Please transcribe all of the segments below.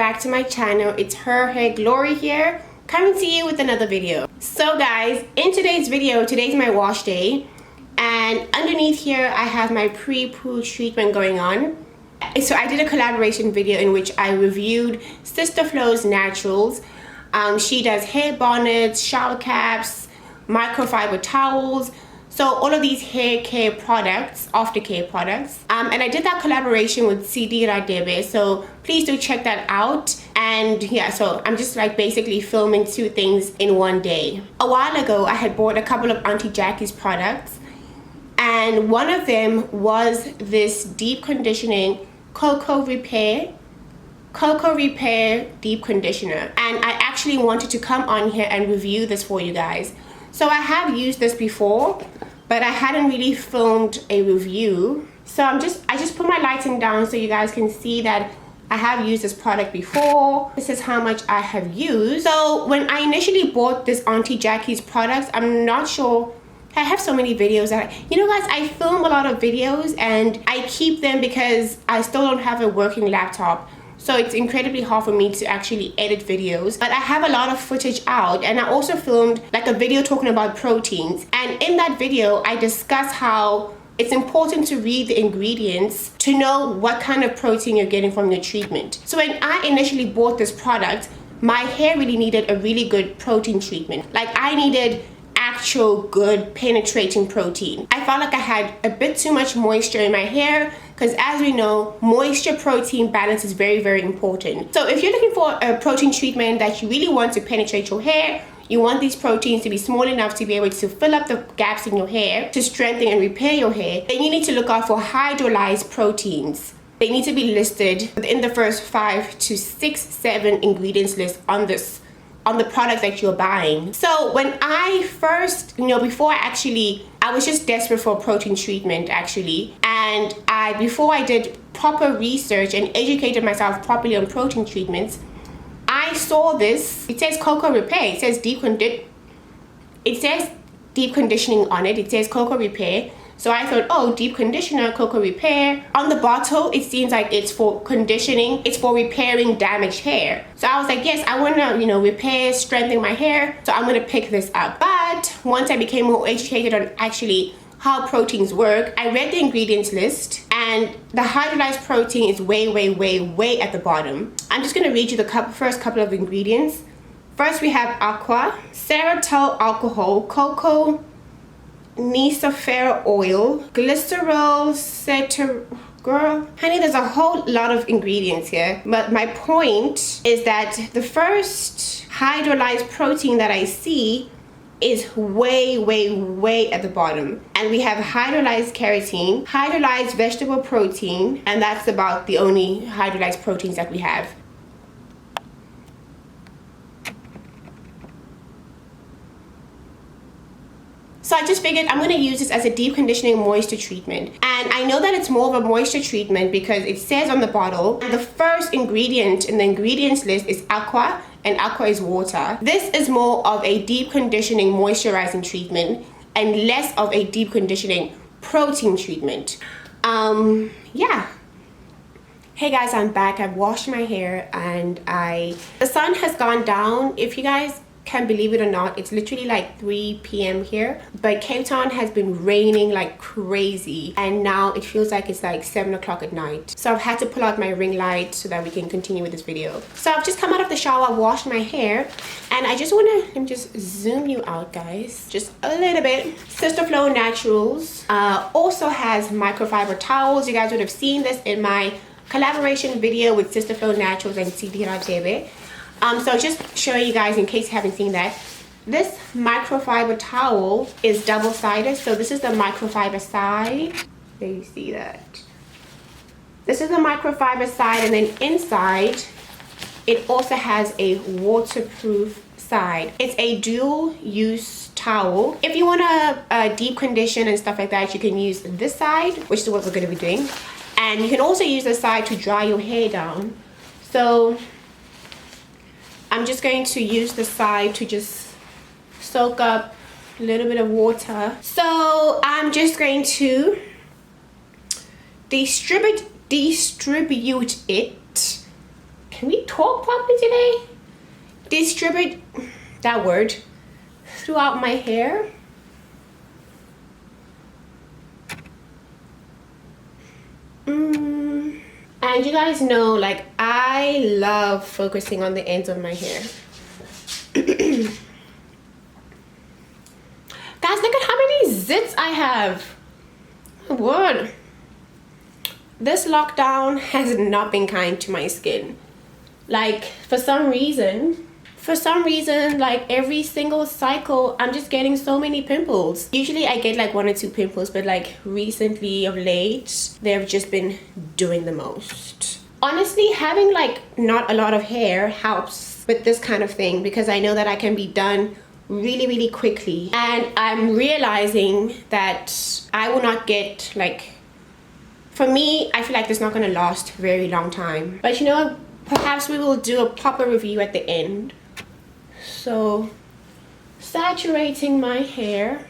back to my channel. It's her hair Glory here, coming to you with another video. So guys, in today's video, today's my wash day, and underneath here I have my pre-poo treatment going on. So I did a collaboration video in which I reviewed Sister Flo's Naturals. She does hair bonnets, shower caps, microfiber towels, so all of these hair care products, aftercare products, and I did that collaboration with Depp, so please do check that out. And yeah, so I'm just like basically filming two things in one day. A while ago I had bought a couple of Auntie Jackie's products, and one of them was this deep conditioning COCO Repair deep conditioner, and I actually wanted to come on here and review this for you guys. So I have used this before, but I hadn't really filmed a review. So I just put my lighting down so you guys can see that I have used this product before. This is how much I have used. So when I initially bought this Auntie Jackie's products, I'm not sure, I have so many videos that, you know guys, I film a lot of videos and I keep them because I still don't have a working laptop. So it's incredibly hard for me to actually edit videos, but I have a lot of footage out, and I also filmed like a video talking about proteins, and in that video I discuss how it's important to read the ingredients to know what kind of protein you're getting from your treatment. So when I initially bought this product, my hair really needed a really good protein treatment. Like I needed actual good penetrating protein. I felt like I had a bit too much moisture in my hair, because as we know, moisture protein balance is very, very important. So if you're looking for a protein treatment that you really want to penetrate your hair, you want these proteins to be small enough to be able to fill up the gaps in your hair, to strengthen and repair your hair, then you need to look out for hydrolysed proteins. They need to be listed within the first 5 to 6, 7 ingredients list on the product that you're buying. So when I first, before I was just desperate for a protein treatment actually, and before I did proper research and educated myself properly on protein treatments, I saw this. It says COCO Repair. It says deep conditioning on it. It says COCO Repair. So I thought, oh, deep conditioner, COCO Repair. On the bottle, it seems like it's for conditioning. It's for repairing damaged hair. So I was like, yes, I want to, repair, strengthen my hair. So I'm going to pick this up. But once I became more educated on actually how proteins work, I read the ingredients list, and the hydrolyzed protein is way, way, way, way at the bottom. I'm just going to read you the first couple of ingredients. First, we have aqua, xylitol alcohol, cocoa Nisapher oil, glycerol, girl, honey, there's a whole lot of ingredients here. But my point is that the first hydrolyzed protein that I see is way, way, way at the bottom. And we have hydrolyzed keratin, hydrolyzed vegetable protein, and that's about the only hydrolyzed proteins that we have. So I just figured I'm going to use this as a deep conditioning moisture treatment. And I know that it's more of a moisture treatment because it says on the bottle, and the first ingredient in the ingredients list is aqua, and aqua is water. This is more of a deep conditioning moisturizing treatment and less of a deep conditioning protein treatment. Yeah. Hey guys, I'm back. I've washed my hair and the sun has gone down. If you guys can believe it or not, it's literally like 3 p.m. here, but Cape Town has been raining like crazy, and now it feels like it's like 7 o'clock at night. So I've had to pull out my ring light so that we can continue with this video. So I've just come out of the shower, washed my hair, and I just want to, let me just zoom you out guys, just a little bit. Sister Flo Naturals also has microfiber towels. You guys would have seen this in my collaboration video with Sister Flo Naturals and Depp. So just showing you guys in case you haven't seen that. This microfiber towel is double-sided. So this is the microfiber side. There you see that. This is the microfiber side, and then inside it also has a waterproof side. It's a dual-use towel. If you want to deep condition and stuff like that, you can use this side, which is what we're going to be doing. And you can also use this side to dry your hair down. So I'm just going to use the side to just soak up a little bit of water. So I'm just going to distribute it can we talk properly today? Distribute that word throughout my hair. And you guys know, like, I love focusing on the ends of my hair. Guys, look at how many zits I have. Oh, word. This lockdown has not been kind to my skin. Like, for some reason, like every single cycle, I'm just getting so many pimples. Usually I get like 1 or 2 pimples, but like recently of late, they've just been doing the most. Honestly, having like not a lot of hair helps with this kind of thing because I know that I can be done really, really quickly. And I'm realizing that I will not get like, for me, I feel like this is not gonna last a very long time. But you know, perhaps we will do a proper review at the end. So, saturating my hair.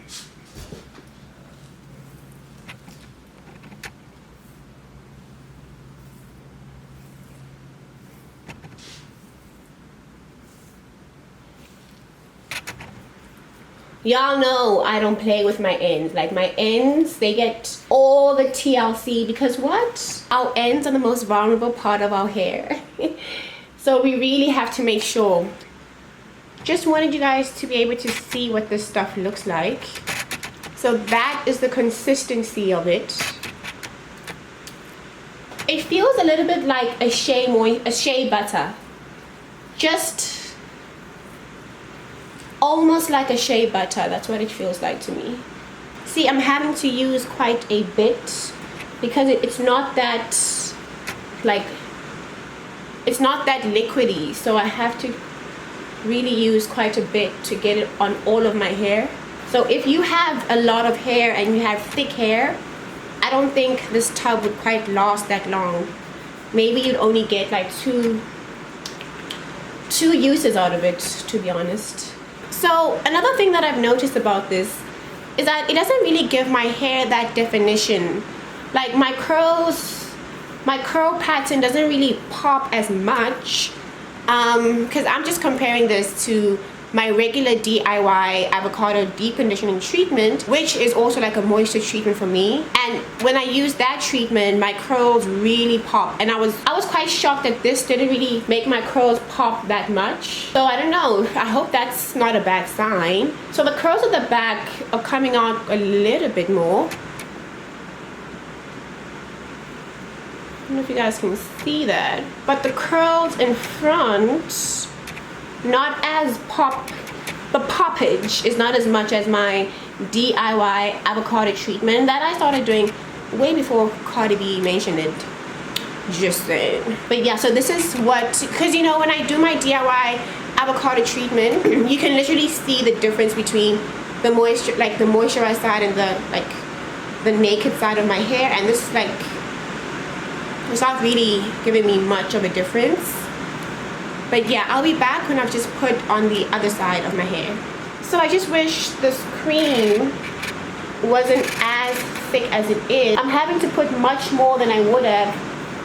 Y'all know I don't play with my ends. Like my ends, they get all the TLC because what? Our ends are the most vulnerable part of our hair. So we really have to make sure. Just wanted you guys to be able to see what this stuff looks like. So that is the consistency of it. It feels a little bit like a shea butter. Just almost like a shea butter. That's what it feels like to me. See, I'm having to use quite a bit because it's not that like, it's not that liquidy. So I have to really use quite a bit to get it on all of my hair. So if you have a lot of hair and you have thick hair, I don't think this tub would quite last that long. Maybe you'd only get like two uses out of it, to be honest. So another thing that I've noticed about this is that it doesn't really give my hair that definition. Like my curl pattern doesn't really pop as much. Because I'm just comparing this to my regular DIY avocado deep conditioning treatment, which is also like a moisture treatment for me. And when I use that treatment, my curls really pop. And I was quite shocked that this didn't really make my curls pop that much. So I don't know, I hope that's not a bad sign. So the curls at the back are coming out a little bit more. I don't know if you guys can see that, but the curls in front, not as the poppage is not as much as my DIY avocado treatment that I started doing way before Cardi B mentioned it. Just saying. But yeah, so this is what, because you know, when I do my DIY avocado treatment, you can literally see the difference between the moisture, like the moisturized side and the naked side of my hair, and this is like, it's not really giving me much of a difference. But yeah, I'll be back when I've just put on the other side of my hair. So I just wish this cream wasn't as thick as it is. I'm having to put much more than I would have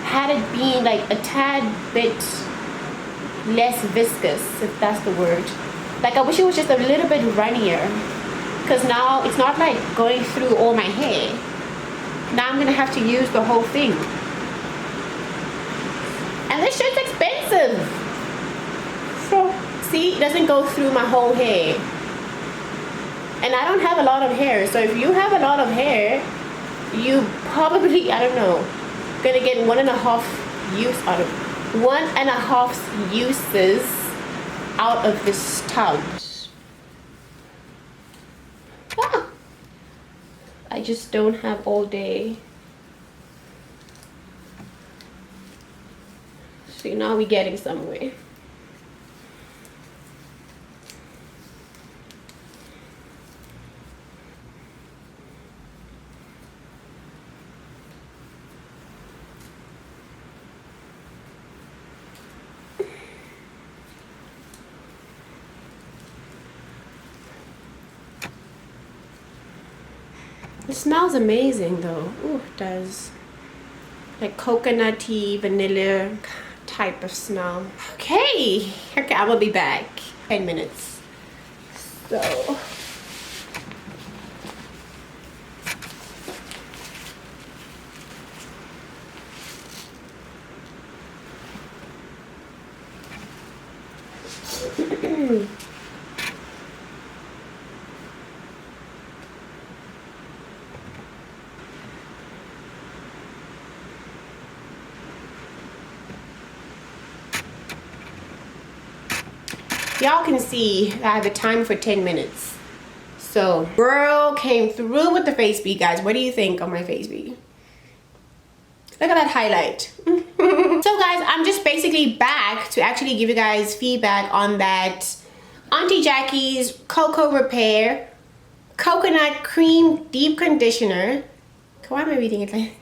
had it been like a tad bit less viscous, if that's the word. Like I wish it was just a little bit runnier, because now it's not like going through all my hair. Now I'm gonna have to use the whole thing. And this shit's expensive. So, see, it doesn't go through my whole hair. And I don't have a lot of hair. So if you have a lot of hair, you probably, I don't know, gonna get 1.5 uses out of this tub. Ah, I just don't have all day. So now we're getting somewhere. It smells amazing though. Ooh, it does. Like coconutty, vanilla type of smell. Okay, I will be back. 10 minutes. So. Y'all can see I have a time for 10 minutes. So, girl came through with the face bead, guys. What do you think of my face bead? Look at that highlight. So guys, I'm just basically back to actually give you guys feedback on that Auntie Jackie's COCO Repair Coconut Cream Deep Conditioner. Why am I reading it like?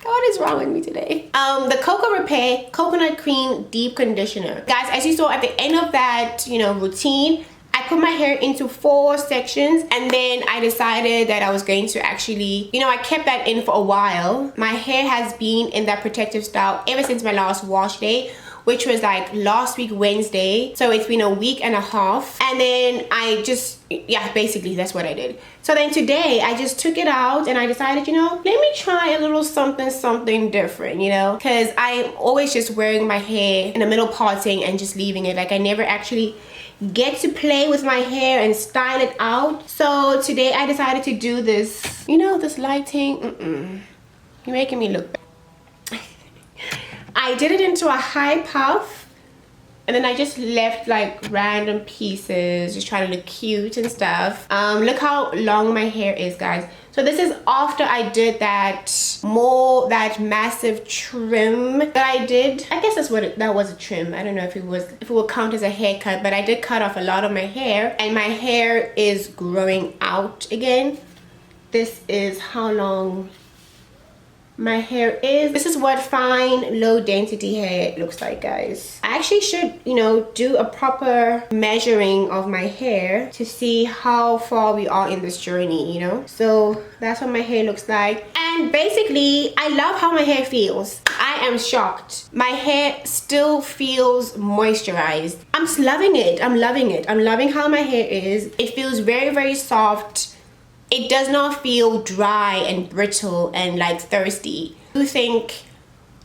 What is wrong with me today? The COCO Repair Coconut Cream Deep Conditioner. Guys, as you saw at the end of that, routine, I put my hair into 4 sections, and then I decided that I was going to actually, I kept that in for a while. My hair has been in that protective style ever since my last wash day, which was like last week Wednesday. So it's been a week and a half. And then I just, basically that's what I did. So then today I just took it out and I decided, let me try a little something different, because I'm always just wearing my hair in the middle parting and just leaving it. Like I never actually get to play with my hair and style it out. So today I decided to do this, this lighting. You're making me look bad. I did it into a high puff, and then I just left like random pieces, just trying to look cute and stuff. Look how long my hair is, guys. So this is after I did that massive trim that I did. I guess that was a trim. I don't know if it would count as a haircut, but I did cut off a lot of my hair, and my hair is growing out again. This is how long my hair is. This is what fine low density hair looks like, guys. I actually should do a proper measuring of my hair to see how far we are in this journey. So that's what my hair looks like. And basically I love how my hair feels. I am shocked. My hair still feels moisturized. I'm just loving it. I'm loving it. I'm loving how my hair is. It feels very, very soft. It does not feel dry and brittle and like thirsty. I do think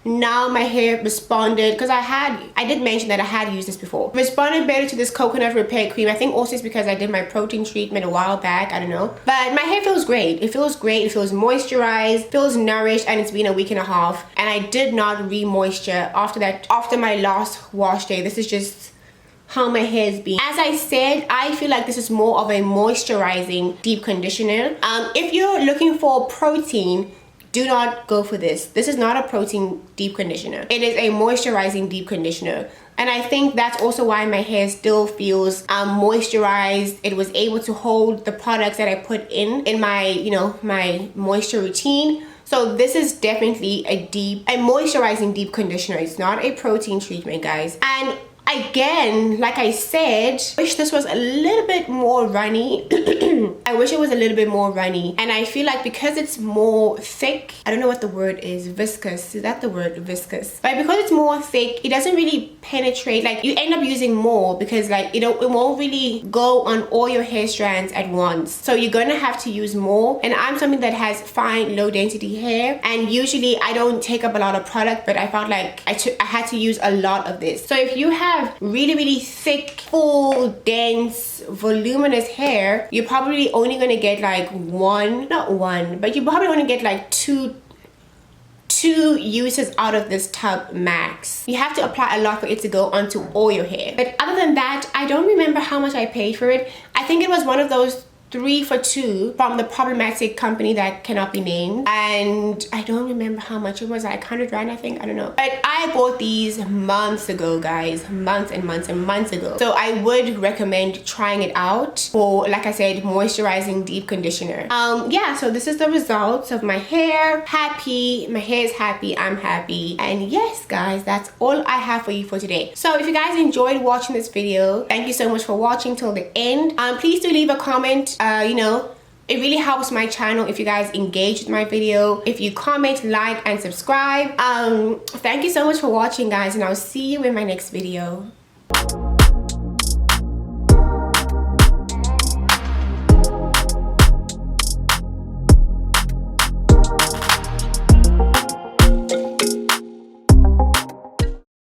now my hair responded, because I did mention that I had used this before. Responded better to this coconut repair cream. I think also it's because I did my protein treatment a while back. I don't know. But my hair feels great. It feels great. It feels moisturized, feels nourished, and it's been a week and a half. And I did not re-moisture after my last wash day. This is just how my hair has been. As I said, I feel like this is more of a moisturizing deep conditioner. If you're looking for protein, do not go for this. This is not a protein deep conditioner. It is a moisturizing deep conditioner. And I think that's also why my hair still feels moisturized. It was able to hold the products that I put in my, my moisture routine. So this is definitely a moisturizing deep conditioner. It's not a protein treatment, guys. And again, like I said, I wish this was a little bit more runny. I wish it was a little bit more runny. And I feel like because it's more thick, I don't know what the word is, viscous. Is that the word, viscous? But because it's more thick, it doesn't really penetrate. Like you end up using more because like, it won't really go on all your hair strands at once. So you're gonna have to use more. And I'm something that has fine, low density hair. And usually I don't take up a lot of product, but I felt like I had to use a lot of this. So if you have really, really thick, full, dense, voluminous hair, you're probably only gonna get like but you probably only get like two uses out of this tub max. You have to apply a lot for it to go onto all your hair. But other than that, I don't remember how much I paid for it. I think it was one of those 3 for 2 from the problematic company that cannot be named, and I don't remember how much it was, like 100 rand I think, I don't know. But I bought these months ago, guys, months and months and months ago. So I would recommend trying it out for, like I said, moisturizing deep conditioner. Yeah, so this is the results of my hair. Happy, my hair is happy, I'm happy. And yes, guys, that's all I have for you for today. So if you guys enjoyed watching this video, thank you so much for watching till the end. Please do leave a comment, It really helps my channel if you guys engage with my video, if you comment, like, and subscribe. Thank you so much for watching, guys, and I'll see you in my next video.